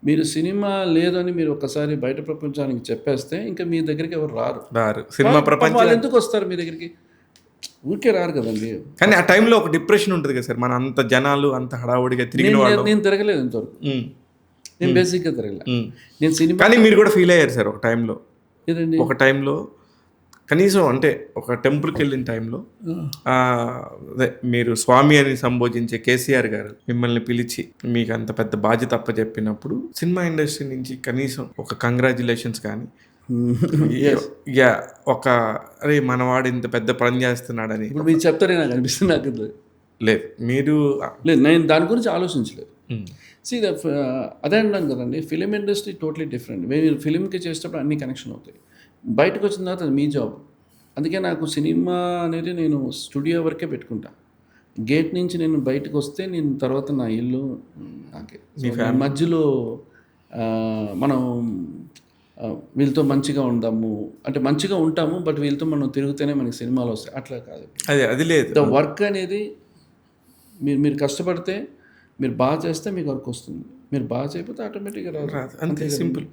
మీరు సినిమా లేదని మీరు ఒక్కసారి బయట ప్రపంచానికి చెప్పేస్తే ఇంకా మీ దగ్గరికి ఎవరు రారు. సినిమా పాపం ప్రపంచం వాళ్ళు ఎందుకు వస్తారు మీ దగ్గరికి? ఊరికే రారు కదండి. కానీ ఆ టైంలో ఒక డిప్రెషన్ ఉంటుంది కదా సార్, మన అంత జనాలు అంత హడావుడిగా తిరిగిన వాళ్ళు. నేను తిరగలేదు ఇంతవరకు. నేను బేసిక్గా తిరగలే. నేను సినిమా కానీ మీరు కూడా ఫీల్ అయ్యారు సార్ ఒక టైంలో. ఏదండి? ఒక టైంలో కనీసం అంటే ఒక టెంపుల్కి వెళ్ళిన టైంలో అదే మీరు స్వామి అని సంబోధించే కేసీఆర్ గారు మిమ్మల్ని పిలిచి మీకు అంత పెద్ద బాధ్యత అప్పచెప్పినప్పుడు సినిమా ఇండస్ట్రీ నుంచి కనీసం ఒక కంగ్రాచులేషన్స్ కానీ ఒక అరే మనవాడు ఇంత పెద్ద పని చేస్తున్నాడని ఇప్పుడు మీరు చెప్తారే నాకు అనిపిస్తుంది. నాకు లేదు, మీరు లేదు, నేను దాని గురించి ఆలోచించలేదు. సి అదే అంటాం కదండి, ఫిలిం ఇండస్ట్రీ టోటలీ డిఫరెంట్. మీరు ఫిలింకి చేసేటప్పుడు అన్ని కనెక్షన్ అవుతాయి. బయటకు వచ్చిన తర్వాత అది మీ జాబ్. అందుకే నాకు సినిమా అనేది నేను స్టూడియో వరకే పెట్టుకుంటా. గేట్ నుంచి నేను బయటకు వస్తే నేను తర్వాత నా ఇల్లు నాకే. మధ్యలో మనం వీళ్ళతో మంచిగా ఉందాము అంటే మంచిగా ఉంటాము, బట్ వీళ్ళతో మనం తిరిగితేనే మనకి సినిమాలు వస్తాయి, అట్లా కాదు. అది లేదు. ద వర్క్ అనేది మీరు కష్టపడితే, మీరు బాగా చేస్తే మీకు వర్క్ వస్తుంది. మీరు బాగా చేయకపోతే ఆటోమేటిక్గా రాదు. అంతే సింపుల్.